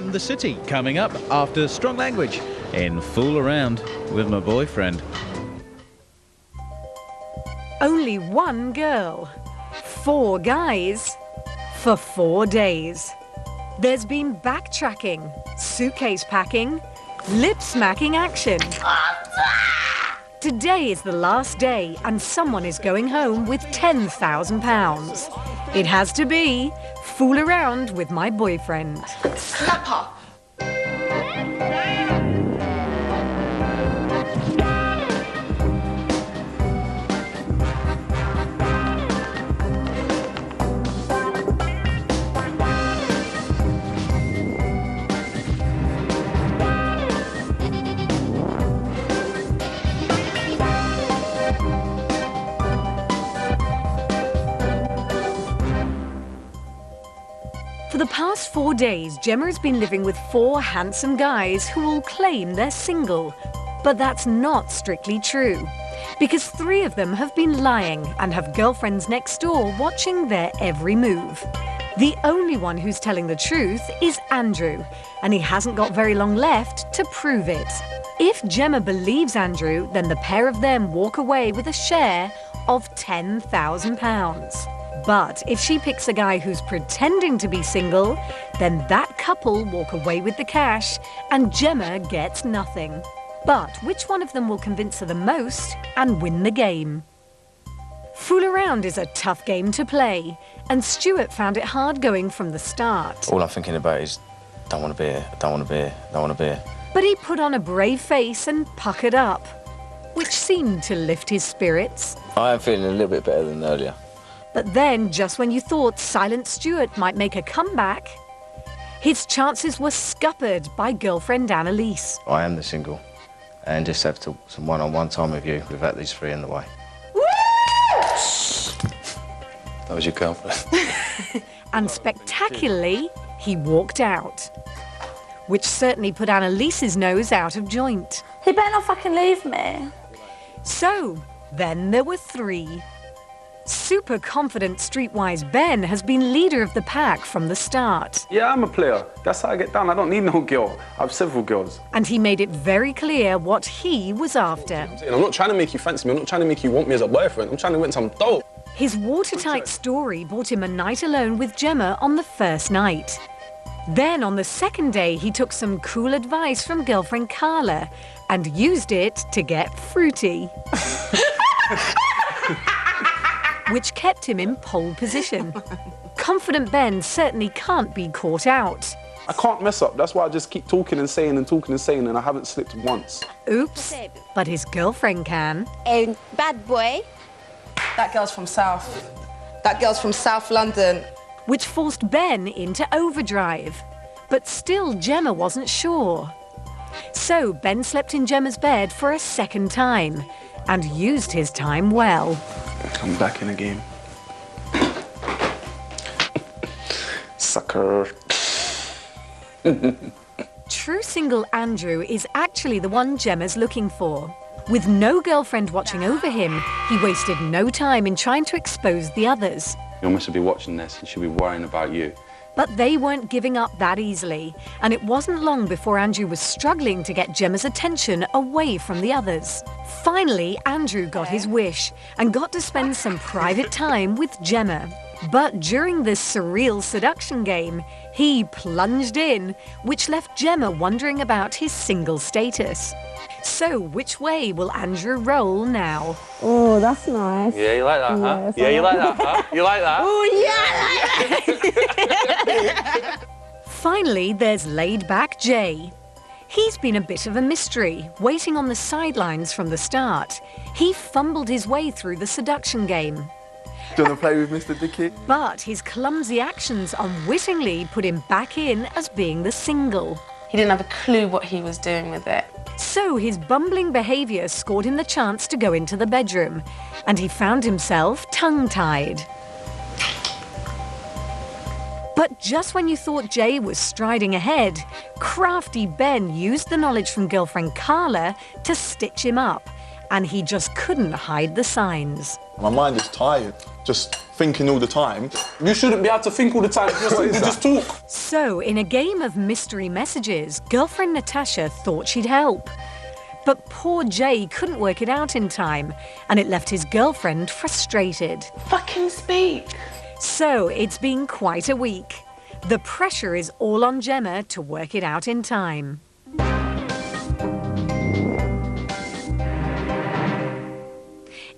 and the city coming up after Strong Language in Fool Around with My Boyfriend. Only one girl, 4 guys, for 4 days. There's been backtracking, suitcase packing, lip-smacking action. Today is the last day and someone is going home with £10,000. It has to be Fool Around with My Boyfriend. Slap her. For the past 4 days, Gemma has been living with 4 handsome guys who all claim they're single. But that's not strictly true, because 3 of them have been lying and have girlfriends next door watching their every move. The only one who's telling the truth is Andrew, and he hasn't got very long left to prove it. If Gemma believes Andrew, then the pair of them walk away with a share of £10,000. But if she picks a guy who's pretending to be single, then that couple walk away with the cash and Gemma gets nothing. But which one of them will convince her the most and win the game? Fool Around is a tough game to play, and Stuart found it hard going from the start. All I'm thinking about is, don't want a beer, don't want a beer, don't want a beer. But he put on a brave face and puckered up, which seemed to lift his spirits. I am feeling a little bit better than earlier. But then, just when you thought Silent Stuart might make a comeback, his chances were scuppered by girlfriend Annalise. I am the single, and just have some one-on-one time with you without these 3 in the way. Woo! That was your girlfriend. And spectacularly, he walked out, which certainly put Annalise's nose out of joint. He better not fucking leave me. So, then there were 3. Super confident streetwise Ben has been leader of the pack from the start. Yeah, I'm a player. That's how I get down. I don't need no girl. I have several girls. And he made it very clear what he was after. I'm not trying to make you fancy me. I'm not trying to make you want me as a boyfriend. I'm trying to win some dope. His watertight story bought him a night alone with Gemma on the first night. Then on the second day, he took some cool advice from girlfriend Carla and used it to get fruity. Which kept him in pole position. Confident Ben certainly can't be caught out. I can't mess up. That's why I just keep talking and saying and talking and saying, and I haven't slipped once. Oops, but his girlfriend can. A bad boy. That girl's from South. That girl's from South London. Which forced Ben into overdrive. But still Gemma wasn't sure. So Ben slept in Gemma's bed for a second time and used his time well. I'm back in the game. Sucker. True single Andrew is actually the one Gemma's looking for. With no girlfriend watching over him, he wasted no time in trying to expose the others. Your mum should be watching this and she'll be worrying about you. But they weren't giving up that easily, and it wasn't long before Andrew was struggling to get Gemma's attention away from the others. Finally, Andrew got his wish and got to spend some private time with Gemma. But during this surreal seduction game, he plunged in, which left Gemma wondering about his single status. So, which way will Andrew roll now? Oh, that's nice. Yeah, you like that, huh? Yeah, you like that, huh? You like that? Oh, yeah! Finally, there's laid-back Jay. He's been a bit of a mystery, waiting on the sidelines from the start. He fumbled his way through the seduction game. Do you want to play with Mr. Dicky? But his clumsy actions unwittingly put him back in as being the single. He didn't have a clue what he was doing with it. So his bumbling behaviour scored him the chance to go into the bedroom, and he found himself tongue-tied. But just when you thought Jay was striding ahead, crafty Ben used the knowledge from girlfriend Carla to stitch him up and he just couldn't hide the signs. My mind is tired, just thinking all the time. You shouldn't be able to think all the time. You just talk. So, in a game of mystery messages, girlfriend Natasha thought she'd help. But poor Jay couldn't work it out in time, and it left his girlfriend frustrated. Fucking speak. So, it's been quite a week. The pressure is all on Gemma to work it out in time.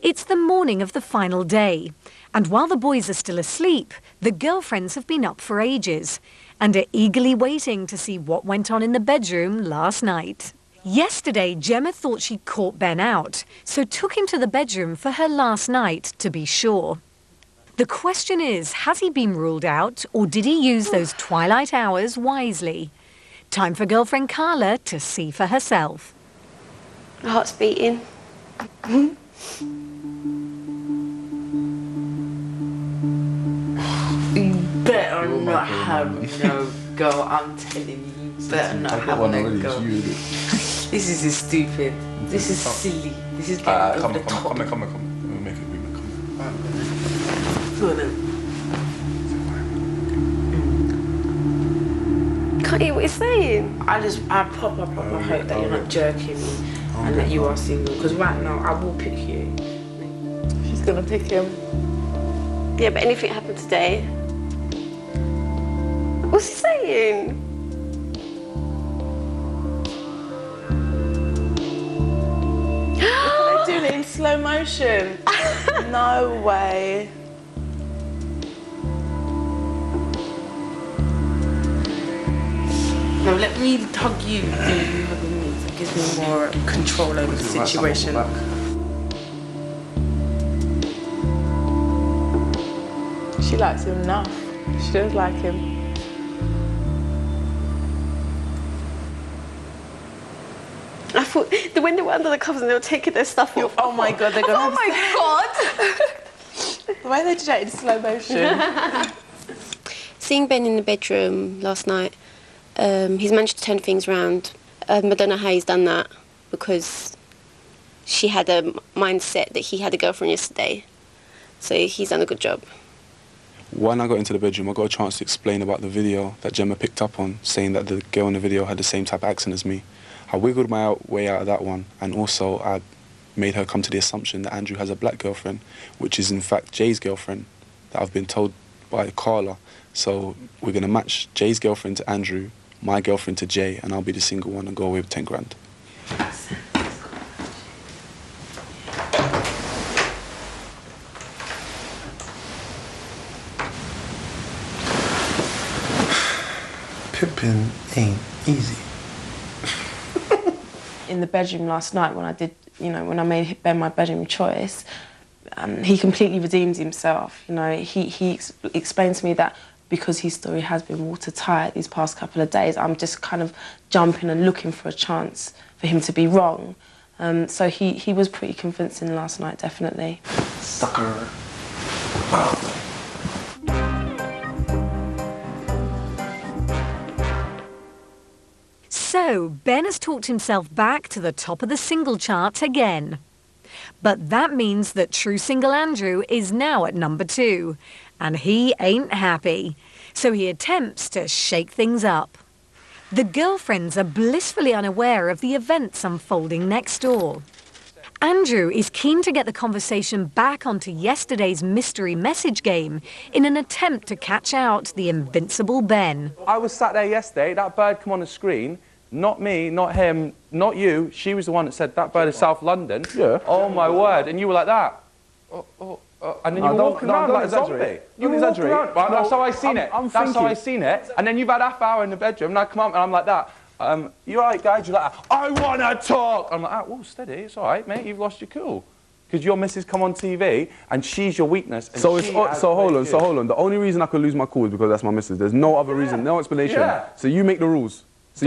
It's the morning of the final day, and while the boys are still asleep, the girlfriends have been up for ages and are eagerly waiting to see what went on in the bedroom last night. Yesterday, Gemma thought she'd caught Ben out, so took him to the bedroom for her last night to be sure. The question is, has he been ruled out, or did he use those twilight hours wisely? Time for girlfriend Carla to see for herself. My heart's beating. You better not have no go. I'm telling you, you better not have no go. This is stupid. This is silly. This is getting over the top. Come here. We'll make it. Go on then. Can't hear what you're saying. I proper hope that you're not jerking me and that you are single. Because right now, I will pick you. She's gonna pick him. Yeah, but anything happened today. What's he saying? They're doing it in slow motion. No way. No, let me hug you. You hugging me. It gives me more control over the situation. She likes him enough. She does like him. I thought the window were under the covers and they were taking their stuff off. Oh my God, they're gonna Oh my God! The way they did it in slow motion. Seeing Ben in the bedroom last night, he's managed to turn things around. I don't know how he's done that because she had a mindset that he had a girlfriend yesterday. So he's done a good job. When I got into the bedroom, I got a chance to explain about the video that Gemma picked up on, saying that the girl in the video had the same type of accent as me. I wiggled my way out of that one, and also I made her come to the assumption that Andrew has a black girlfriend, which is in fact Jay's girlfriend, that I've been told by Carla. So we're going to match Jay's girlfriend to Andrew, my girlfriend to Jay, and I'll be the single one and go away with 10 grand. Pippin ain't easy. In the bedroom last night when I did, when I made Ben my bedroom choice, he completely redeemed himself. He explained to me that because his story has been watertight these past couple of days, I'm just kind of jumping and looking for a chance for him to be wrong. So he was pretty convincing last night, definitely. Sucker. Wow. So, Ben has talked himself back to the top of the single chart again. But that means that true single Andrew is now at number 2, and he ain't happy. So he attempts to shake things up. The girlfriends are blissfully unaware of the events unfolding next door. Andrew is keen to get the conversation back onto yesterday's mystery message game in an attempt to catch out the invincible Ben. I was sat there yesterday, that bird come on the screen, not me, not him, not you. She was the one that said that bird is South London. Yeah. Oh my word, and you were like that. And then you were walking around like a zombie. You were walking around. Right, that's how I seen it. That's how I seen it. And then you've had half hour in the bedroom, and I come up and I'm like that. You all right, guys? You're like, I want to talk. I'm like, whoa, steady. It's all right, mate. You've lost your cool. Because your missus come on TV, and she's your weakness. And So hold on. The only reason I could lose my cool is because that's my missus. There's no other reason, no explanation. Yeah. So you make the rules. So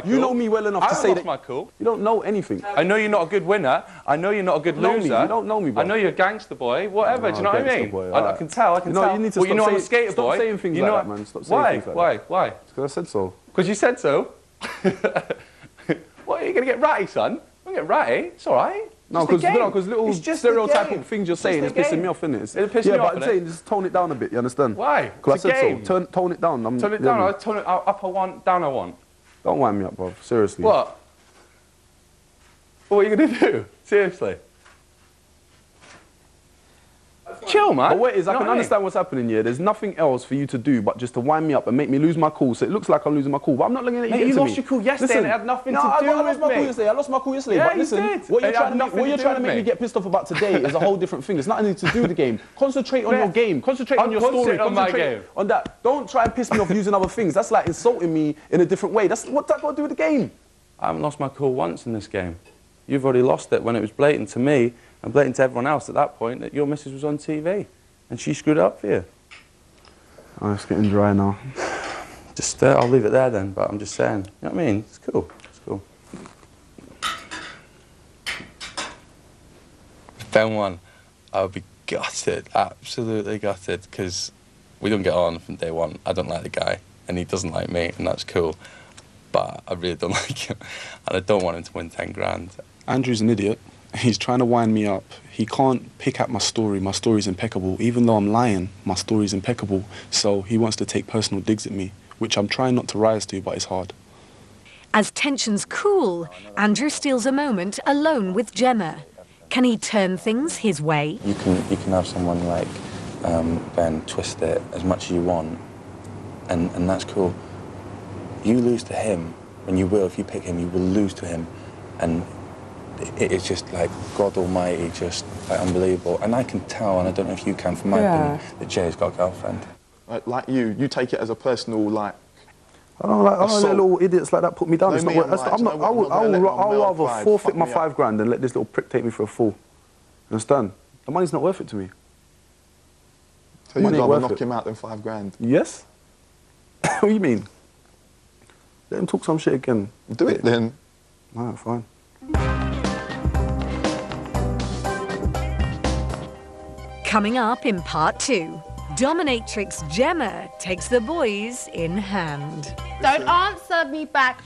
you know me well enough to say that. My cool. You don't know anything. I know you're not a good winner. I know you're not a good loser. You don't know me, bro. I know you're a gangster boy. Whatever. Do you know what I mean? Boy, I can tell. I can tell. You need to well, you know I'm a skater stop boy. saying things like that, man. Stop saying things like that. Why? Because I said so. Because you said so. What, are you going to get ratty, son? I'm going get ratty. It's all right. No, because little stereotypical things you're saying is pissing me off, innit? It's pissing me off, but I'm saying just tone it down a bit, you understand? Why? Because I said so. Tone it down. Tone it down. Tone it up I want, down I want. Don't wind me up, bro. Seriously. What? What are you going to do? Seriously? Chill, man. But wait, I can understand what's happening here. There's nothing else for you to do but just to wind me up and make me lose my cool. So it looks like I'm losing my cool, but I'm not looking at you. You lost your cool yesterday and it had nothing to do with me. I lost my cool yesterday. I lost my cool yesterday. Yeah, but listen, you did. What you're trying to make me get pissed off about today is a whole different thing. It's nothing to do with the game. Concentrate on your game. Concentrate on your story. On my game. On that. Don't try and piss me off using other things. That's like insulting me in a different way. That's what that got to do with the game. I haven't lost my cool once in this game. You've already lost it when it was blatant to me and blatant to everyone else at that point that your missus was on TV. And she screwed it up for you. Oh, it's getting dry now. Just, I'll leave it there then, but I'm just saying. You know what I mean? It's cool. It's cool. Ben won. I would be gutted, absolutely gutted, because we don't get on from day one. I don't like the guy, and he doesn't like me, and that's cool. But I really don't like him, and I don't want him to win 10 grand. Andrew's an idiot. He's trying to wind me up. He can't pick at my story. My story's impeccable. Even though I'm lying, my story's impeccable. So he wants to take personal digs at me, which I'm trying not to rise to, but it's hard. As tensions cool, Andrew steals a moment alone with Gemma. Can he turn things his way? You can have someone like Ben twist it as much as you want, and that's cool. You lose to him, and you will, if you pick him, you will lose to him. And it's just like God Almighty, just like unbelievable. And I can tell, and I don't know if you can, from my opinion, that Jay's got a girlfriend. Like you take it as a personal, like... I don't like little idiots like that put me down. No, it's not, I'll rather forfeit my £5 than let this little prick take me for a fool. Understand? The money's not worth it to me. So you'd rather knock him out than £5 Yes? What do you mean? Let him talk some shit again. Do it then. Alright, fine. Coming up in part 2, Dominatrix Gemma takes the boys in hand. Don't answer me back.